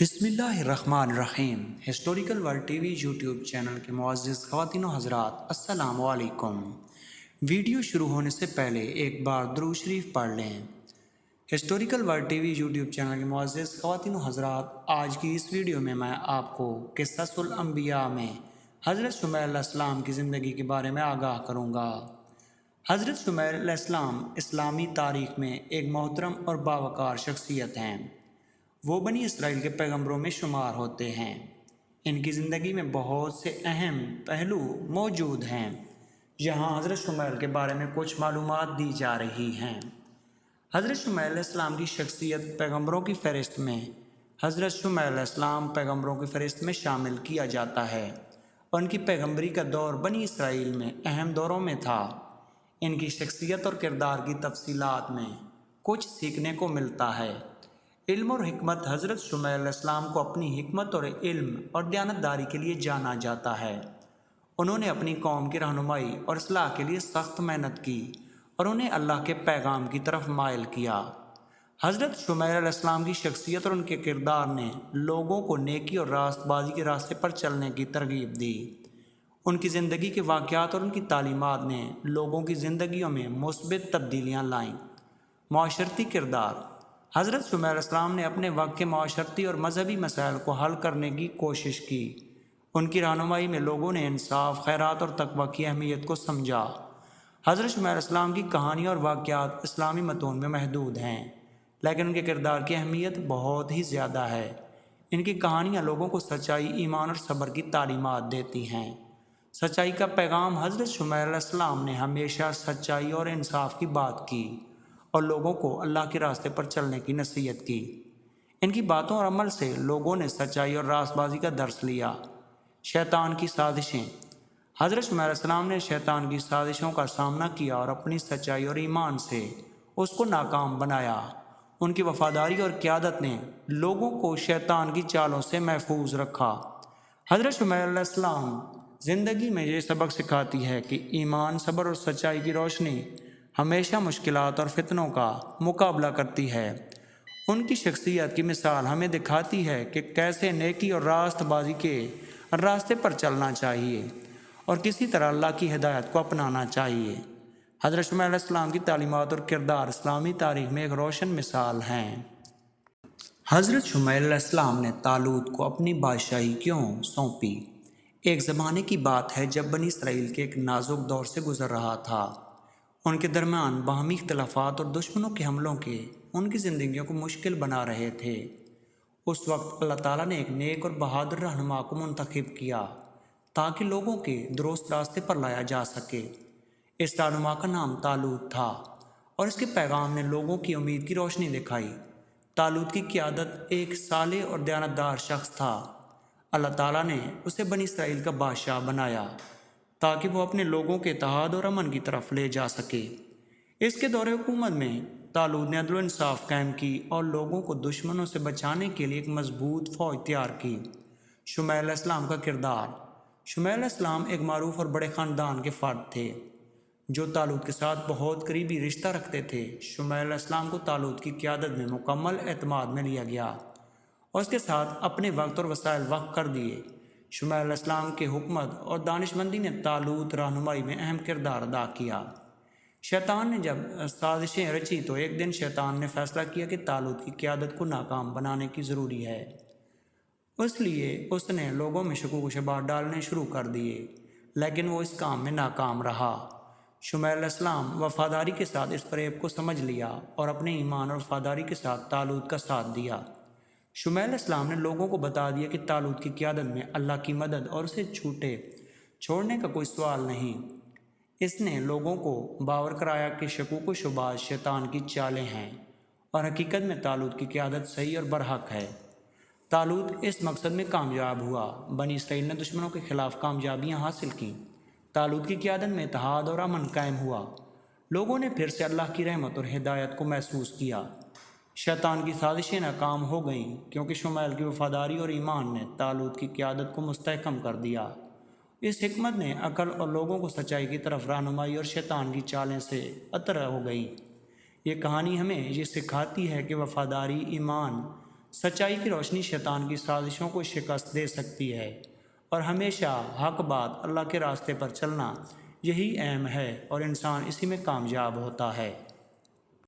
بسم اللہ الرحمن الرحیم historical world T V YouTube channel کے معزز خواتین و حضرات السلام علیکم۔ ویڈیو شروع ہونے سے پہلے ایک بار درود شریف پڑھ لیں۔ Historical world T V YouTube channel کے معزز خواتین و حضرات، آج کی اس ویڈیو میں آپ کو قصص الانبیاء میں حضرت شمعیل علیہ السلام کی زندگی کے بارے میں آگاہ کروں گا۔ حضرت شمعیل علیہ السلام اسلامی تاریخ میں ایک محترم اور باوقار شخصیت ہیں۔ وہ بنی اسرائیل کے پیغمبروں میں شمار ہوتے ہیں۔ ان کی زندگی میں بہت سے اہم پہلو موجود ہیں۔ یہاں حضرت شمعیل کے بارے میں کچھ معلومات دی جا رہی ہیں۔ حضرت شمعیل علیہ السلام کی شخصیت پیغمبروں کی فہرست میں حضرت شمعیل علیہ السلام پیغمبروں کی فہرست میں شامل کیا جاتا ہے۔ ان کی پیغمبری کا دور بنی اسرائیل میں اہم دوروں میں تھا۔ ان کی شخصیت اور کردار کی تفصیلات میں کچھ سیکھنے کو ملتا ہے۔ علم اور حکمت۔ حضرت شمعیل علیہ السلام کو اپنی حکمت اور علم اور دیانتداری کے لیے جانا جاتا ہے۔ انہوں نے اپنی قوم کی رہنمائی اور اصلاح کے لیے سخت محنت کی اور انہیں اللہ کے پیغام کی طرف مائل کیا۔ حضرت شمعیل علیہ السلام کی شخصیت اور ان کے کردار نے لوگوں کو نیکی اور راست بازی کے راستے پر چلنے کی ترغیب دی۔ ان کی زندگی کے واقعات اور ان کی تعلیمات نے لوگوں کی زندگیوں میں مثبت تبدیلیاں لائیں۔ معاشرتی کردار۔ حضرت شمعیل علیہ السلام نے اپنے وقت کے معاشرتی اور مذہبی مسائل کو حل کرنے کی کوشش کی۔ ان کی رہنمائی میں لوگوں نے انصاف، خیرات اور تقوی کی اہمیت کو سمجھا۔ حضرت شمعیل علیہ السلام کی کہانیاں اور واقعات اسلامی متون میں محدود ہیں، لیکن ان کے کردار کی اہمیت بہت ہی زیادہ ہے۔ ان کی کہانیاں لوگوں کو سچائی، ایمان اور صبر کی تعلیمات دیتی ہیں۔ سچائی کا پیغام۔ حضرت شمعیل علیہ السلام نے ہمیشہ سچائی اور انصاف کی بات کی اور لوگوں کو اللہ کے راستے پر چلنے کی نصیحت کی۔ ان کی باتوں اور عمل سے لوگوں نے سچائی اور راست بازی کا درس لیا۔ شیطان کی سازشیں۔ حضرت شمعیل علیہ السلام نے شیطان کی سازشوں کا سامنا کیا اور اپنی سچائی اور ایمان سے اس کو ناکام بنایا۔ ان کی وفاداری اور قیادت نے لوگوں کو شیطان کی چالوں سے محفوظ رکھا۔ حضرت شمعیل علیہ السلام زندگی میں یہ سبق سکھاتی ہے کہ ایمان، صبر اور سچائی کی روشنی ہمیشہ مشکلات اور فتنوں کا مقابلہ کرتی ہے۔ ان کی شخصیت کی مثال ہمیں دکھاتی ہے کہ کیسے نیکی اور راست بازی کے راستے پر چلنا چاہیے اور کسی طرح اللہ کی ہدایت کو اپنانا چاہیے۔ حضرت شمعیل علیہ السلام کی تعلیمات اور کردار اسلامی تاریخ میں ایک روشن مثال ہیں۔ حضرت شمعیل علیہ السلام نے طالوت کو اپنی بادشاہی کیوں سونپی؟ ایک زمانے کی بات ہے جب بنی اسرائیل کے ایک نازک دور سے گزر رہا تھا۔ ان کے درمیان باہمی اختلافات اور دشمنوں کے حملوں کے ان کی زندگیوں کو مشکل بنا رہے تھے۔ اس وقت اللہ تعالیٰ نے ایک نیک اور بہادر رہنما کو منتخب کیا تاکہ لوگوں کے درست راستے پر لایا جا سکے۔ اس رہنما کا نام طالوت تھا اور اس کے پیغام نے لوگوں کی امید کی روشنی دکھائی۔ طالوت کی قیادت ایک صالح اور دیانتدار شخص تھا۔ اللہ تعالیٰ نے اسے بنی اسرائیل کا بادشاہ بنایا تاکہ وہ اپنے لوگوں کے اتحاد اور امن کی طرف لے جا سکے۔ اس کے دور حکومت میں طالوت نے عدل و انصاف قائم کی اور لوگوں کو دشمنوں سے بچانے کے لیے ایک مضبوط فوج تیار کی۔ شمعیل علیہ السلام کا کردار۔ شمعیل علیہ السلام ایک معروف اور بڑے خاندان کے فرد تھے جو طالوت کے ساتھ بہت قریبی رشتہ رکھتے تھے۔ شمعیل علیہ السلام کو طالوت کی قیادت میں مکمل اعتماد میں لیا گیا اور اس کے ساتھ اپنے وقت اور وسائل وقف کر دیے۔ شمعیل علیہ السلام کی حکمت اور دانشمندی نے طالوت رہنمائی میں اہم کردار ادا کیا۔ شیطان نے جب سازشیں رچی تو ایک دن شیطان نے فیصلہ کیا کہ طالوت کی قیادت کو ناکام بنانے کی ضروری ہے۔ اس لیے اس نے لوگوں میں شکوک و شبہات ڈالنے شروع کر دیے، لیکن وہ اس کام میں ناکام رہا۔ شمعیل علیہ السلام وفاداری کے ساتھ اس فریب کو سمجھ لیا اور اپنے ایمان اور وفاداری کے ساتھ طالوت کا ساتھ دیا۔ شمعیل علیہ السلام نے لوگوں کو بتا دیا کہ طالوت کی قیادت میں اللہ کی مدد اور اسے چھوڑنے کا کوئی سوال نہیں۔ اس نے لوگوں کو باور کرایا کہ شکوک و شبہات شیطان کی چالیں ہیں اور حقیقت میں طالوت کی قیادت صحیح اور برحق ہے۔ طالوت اس مقصد میں کامیاب ہوا۔ بنی اسرائیل نے دشمنوں کے خلاف کامیابیاں حاصل کیں۔ طالوت کی قیادت میں اتحاد اور امن قائم ہوا۔ لوگوں نے پھر سے اللہ کی رحمت اور ہدایت کو محسوس کیا۔ شیطان کی سازشیں ناکام ہو گئیں کیونکہ شمعیل کی وفاداری اور ایمان نے طالوت کی قیادت کو مستحکم کر دیا۔ اس حکمت نے عقل اور لوگوں کو سچائی کی طرف رہنمائی اور شیطان کی چالیں سے عطر ہو گئی۔ یہ کہانی ہمیں یہ سکھاتی ہے کہ وفاداری، ایمان، سچائی کی روشنی شیطان کی سازشوں کو شکست دے سکتی ہے، اور ہمیشہ حق بات اللہ کے راستے پر چلنا یہی اہم ہے، اور انسان اسی میں کامیاب ہوتا ہے۔